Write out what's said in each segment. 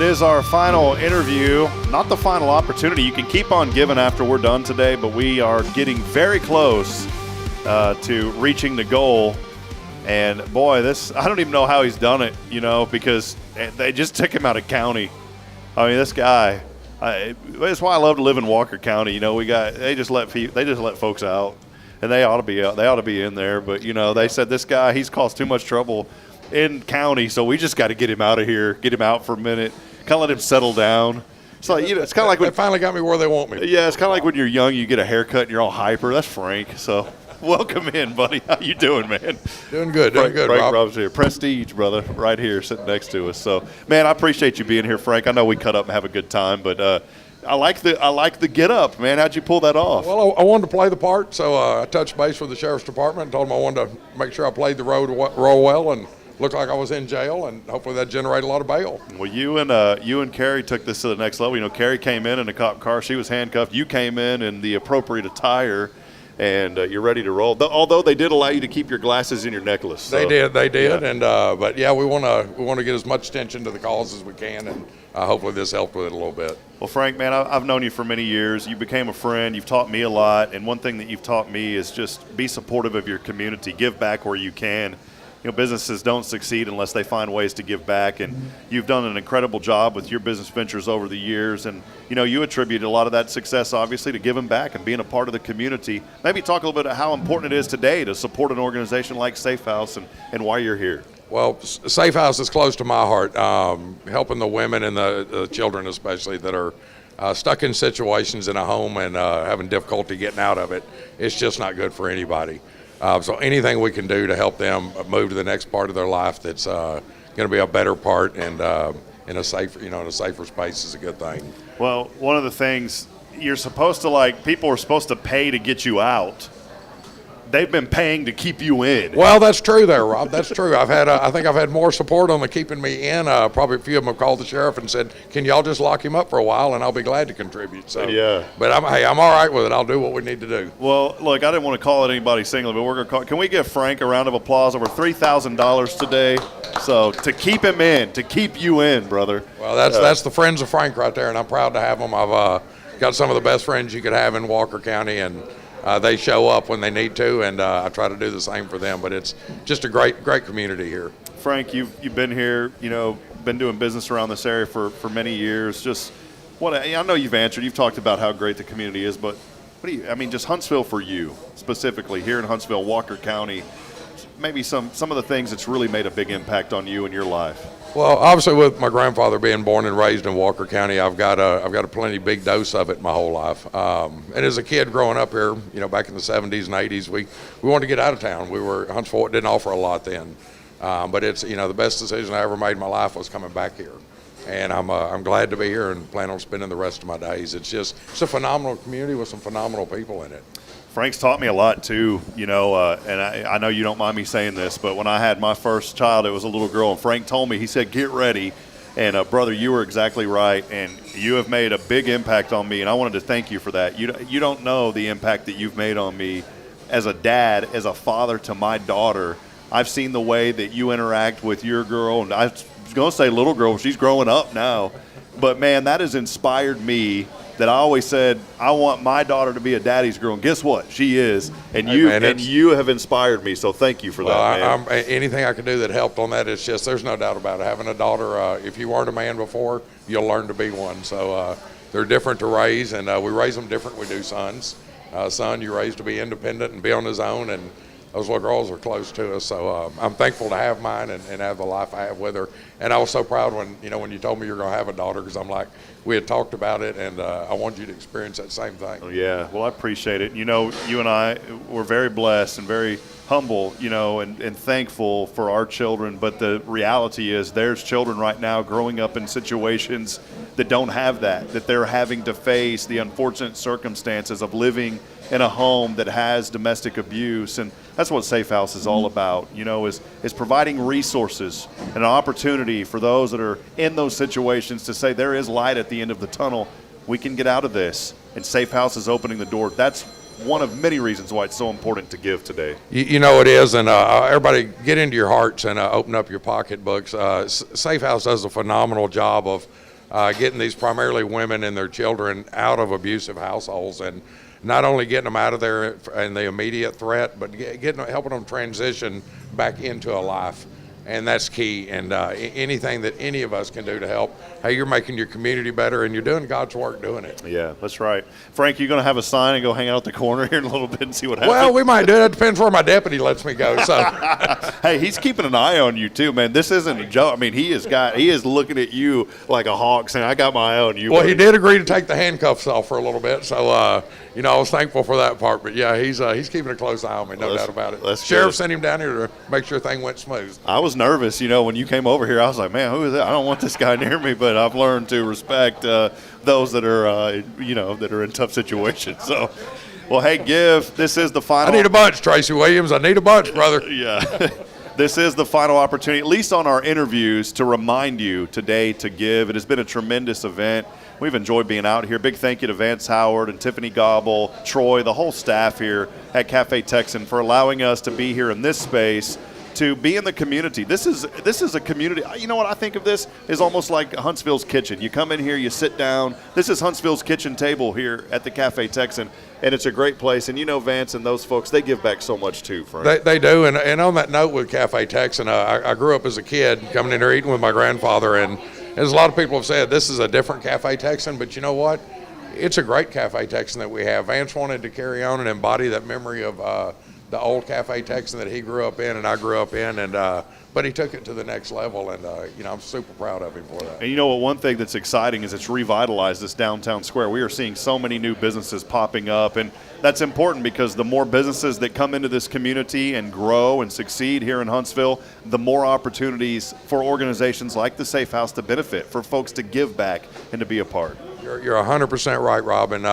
is our final interview. Not the final opportunity. You can keep on giving after we're done today, but we are getting very close to reaching the goal. And boy, I don't even know how he's done it, because they just took him out of county. I mean, this guy, that's why I love to live in Walker County. They just let folks out, and they ought to be out. They ought to be in there. But they said this guy, he's caused too much trouble in county, so we just got to get him out of here, get him out for a minute, kind of let him settle down. It's like it's kind of like when they finally got me where they want me. Yeah, it's kind of like when you're young, you get a haircut and you're all hyper. That's Frank. So welcome in, buddy. How you doing, man? Doing good, Frank Rob. Rob's here. Prestige, brother, right here, sitting next to us. So, man, I appreciate you being here, Frank. I know we cut up and have a good time, but I like the get up, man. How'd you pull that off? Well, I wanted to play the part, so I touched base with the sheriff's department and told them I wanted to make sure I played the role well and looked like I was in jail, and hopefully that generated a lot of bail. Well, you and Carrie took this to the next level. Carrie came in a cop car. She was handcuffed. You came in the appropriate attire, and you're ready to roll. Although they did allow you to keep your glasses in your necklace. So. They did, yeah. And but yeah, we want to get as much attention to the cause as we can, and hopefully this helped with it a little bit. Well, Frank, man, I've known you for many years. You became a friend. You've taught me a lot, and one thing that you've taught me is just be supportive of your community. Give back where you can. Businesses don't succeed unless they find ways to give back, and you've done an incredible job with your business ventures over the years, and you attribute a lot of that success obviously to giving back and being a part of the community. Maybe talk a little bit about how important it is today to support an organization like SAAFE House and why you're here. Well, SAAFE House is close to my heart, helping the women and the children especially that are stuck in situations in a home and having difficulty getting out of it. It's just not good for anybody. So anything we can do to help them move to the next part of their life that's going to be a better part and in a safer space is a good thing. Well, one of the things you're supposed to people are supposed to pay to get you out. They've been paying to keep you in. Well, that's true there, Rob. That's true. I think I've had more support on the keeping me in. Probably a few of them have called the sheriff and said, "Can y'all just lock him up for a while, and I'll be glad to contribute." So, yeah. But I'm all right with it. I'll do what we need to do. Well, look, I didn't want to call it anybody singly, but we're going to call. Can we give Frank a round of applause? Over $3,000 today. So to keep him in, to keep you in, brother. Well, that's the friends of Frank right there, and I'm proud to have them. I've got some of the best friends you could have in Walker County, and they show up when they need to, and I try to do the same for them. But it's just a great community here. Frank, you've been here, been doing business around this area for many years. Just I know you've answered. You've talked about how great the community is, but just Huntsville for you specifically here in Huntsville, Walker County. Maybe some of the things that's really made a big impact on you and your life. Well, obviously, with my grandfather being born and raised in Walker County, I've got a plenty big dose of it my whole life. And as a kid growing up here, back in the 70s and 80s, we wanted to get out of town. Huntsville didn't offer a lot then, but it's the best decision I ever made in my life was coming back here, and I'm glad to be here and plan on spending the rest of my days. It's a phenomenal community with some phenomenal people in it. Frank's taught me a lot too, and I know you don't mind me saying this, but when I had my first child, it was a little girl, and Frank told me, he said, "Get ready." And brother, you were exactly right, and you have made a big impact on me, and I wanted to thank you for that. You don't know the impact that you've made on me as a dad, as a father to my daughter. I've seen the way that you interact with your girl, and I was going to say little girl, she's growing up now, but man, that has inspired me. That I always said, I want my daughter to be a daddy's girl, and guess what? She is, and you have inspired me. So thank you for that, man. Anything I can do that helped on that, there's no doubt about it. Having a daughter, if you weren't a man before, you'll learn to be one. So they're different to raise, and we raise them different. We do sons. Son, you raise to be independent and be on his own, and those little girls are close to us. So I'm thankful to have mine and have the life I have with her. And I was so proud when you told me you're going to have a daughter, because I'm like, we had talked about it, and I want you to experience that same thing. Oh, yeah, well, I appreciate it. You and I, we're very blessed and very humble, and thankful for our children. But the reality is there's children right now growing up in situations that don't have that they're having to face the unfortunate circumstances of living in a home that has domestic abuse. And that's what SAAFE House is all about, is providing resources and an opportunity for those that are in those situations to say there is light at the end of the tunnel. We can get out of this, and SAAFE House is opening the door. That's one of many reasons why it's so important to give today. It is, and everybody get into your hearts and open up your pocketbooks. SAAFE House does a phenomenal job of getting these primarily women and their children out of abusive households, and not only getting them out of there and the immediate threat, but helping them transition back into a life. And that's key. And anything that any of us can do to help, hey, you're making your community better, and you're doing God's work doing it. Yeah, that's right. Frank, you going to have a sign and go hang out at the corner here in a little bit and see what happens? Well, we might do it. It depends where my deputy lets me go. So, hey, he's keeping an eye on you too, man. This isn't a joke. I mean, he is looking at you like a hawk, saying, "I got my eye on you." Well, buddy. he did agree to take the handcuffs off for a little bit, so I was thankful for that part. But yeah, he's keeping a close eye on me, no doubt about it. Sheriff sent him down here to make sure thing went smooth. I was nervous, when you came over here. I was like, man, who is that? I don't want this guy near me, but I've learned to respect those that are that are in tough situations. So, well, hey, this is the final. I need a bunch, Tracy Williams. I need a bunch, brother. Yeah. This is the final opportunity, at least on our interviews, to remind you today to give. It has been a tremendous event. We've enjoyed being out here. Big thank you to Vance Howard and Tiffany Gobble, Troy, the whole staff here at Cafe Texan for allowing us to be here in this space, to be in the community. This is a community. You know what I think of this is almost like Huntsville's kitchen. You come in here, you sit down. This is Huntsville's kitchen table here at the Cafe Texan, and it's a great place. And Vance and those folks, they give back so much too, Frank. They do. And on that note with Cafe Texan, I grew up as a kid coming in here eating with my grandfather, and as a lot of people have said, this is a different Cafe Texan, but you know what? It's a great Cafe Texan that we have. Vance wanted to carry on and embody that memory of the old Cafe Texan that he grew up in and I grew up in, and but he took it to the next level, and I'm super proud of him for that. And one thing that's exciting is it's revitalized this downtown square. We are seeing so many new businesses popping up, and that's important because the more businesses that come into this community and grow and succeed here in Huntsville, the more opportunities for organizations like the Safe House to benefit, for folks to give back and to be a part. You're 100% right, Rob. And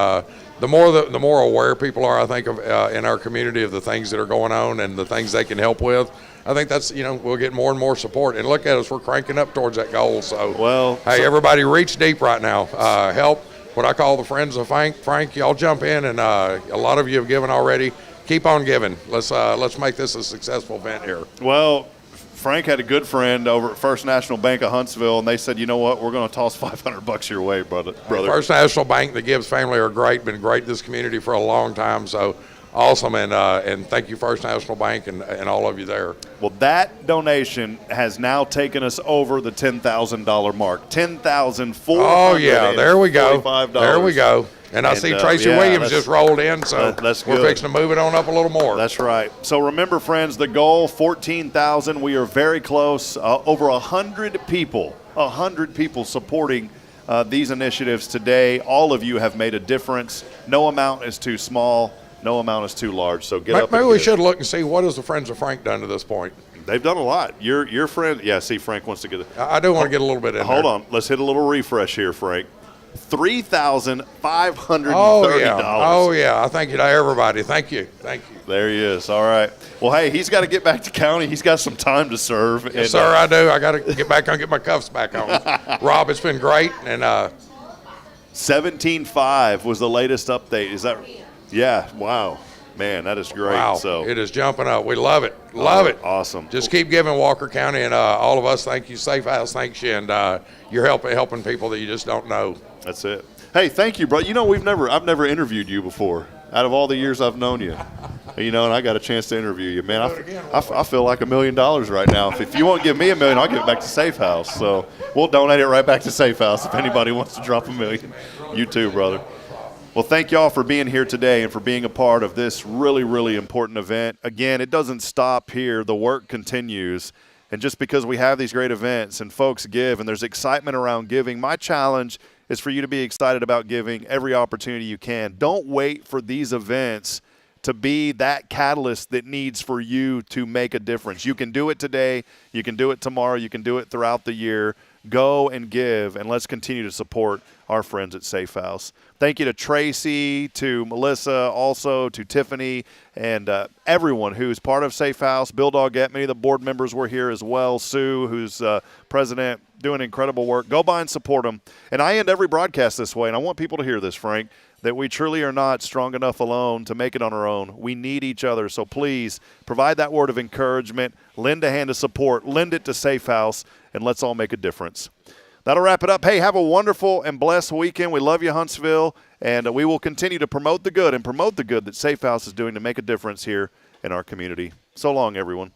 the more aware people are, I think, of in our community of the things that are going on and the things they can help with, I think that's, we'll get more and more support. And look at us, we're cranking up towards that goal. So, everybody reach deep right now. Help what I call the friends of Frank. Y'all jump in, and a lot of you have given already. Keep on giving. Let's make this a successful event here. Well, Frank had a good friend over at First National Bank of Huntsville, and they said, you know what, we're going to toss $500 your way, brother. First National Bank, the Gibbs family are great, been great in this community for a long time, so awesome, and thank you, First National Bank, and all of you there. Well, that donation has now taken us over the $10,000 mark, $10,445. Oh, yeah, there we go. There we go. And I see Tracy Williams just rolled in, so that's we're fixing to move it on up a little more. That's right. So remember, friends, the goal, 14,000. We are very close. Over 100 people supporting these initiatives today. All of you have made a difference. No amount is too small. No amount is too large. So get up. Maybe we should look and see what has the Friends of Frank done to this point. They've done a lot. Your friend, see, Frank wants to get it. I do want to get a little bit in Hold on. Let's hit a little refresh here, Frank. $3,530. Oh, yeah. I thank you to everybody. Thank you. There he is. All right. Well, hey, he's got to get back to county. He's got some time to serve. Yes, sir, I do. I got to get back on, get my cuffs back on. Rob, it's been great. And 17.5 was the latest update. Is that? Yeah. Wow. Man, that is great. Wow. So it is jumping up. We love it. Love it. Awesome. Just keep giving, Walker County, and all of us. Thank you. Safe House, thanks you, and you're helping people that you just don't know. That's it. Hey, thank you, bro. I've never interviewed you before. Out of all the years I've known you, and I got a chance to interview you, man. I feel like $1 million right now. If you won't give me $1 million, I'll give it back to Safe House. So we'll donate it right back to Safe House if anybody wants to drop $1 million. You too, brother. Well, thank y'all for being here today and for being a part of this really, really important event. Again, it doesn't stop here. The work continues. And just because we have these great events and folks give and there's excitement around giving, my challenge is for you to be excited about giving every opportunity you can. Don't wait for these events to be that catalyst that needs for you to make a difference. You can do it today. You can do it tomorrow. You can do it throughout the year. Go and give, and let's continue to support our friends at Safe House. Thank you to Tracy, to Melissa, also to Tiffany, and everyone who's part of Safe House. Bill Doggett, many of the board members were here as well. Sue, who's president, doing incredible work. Go by and support them. And I end every broadcast this way, and I want people to hear this, Frank, that we truly are not strong enough alone to make it on our own. We need each other. So please provide that word of encouragement, lend a hand of support, lend it to Safe House, and let's all make a difference. that'll wrap it up. Hey, have a wonderful and blessed weekend. We love you, Huntsville, and we will continue to promote the good that SAAFE House is doing to make a difference here in our community. So long, everyone.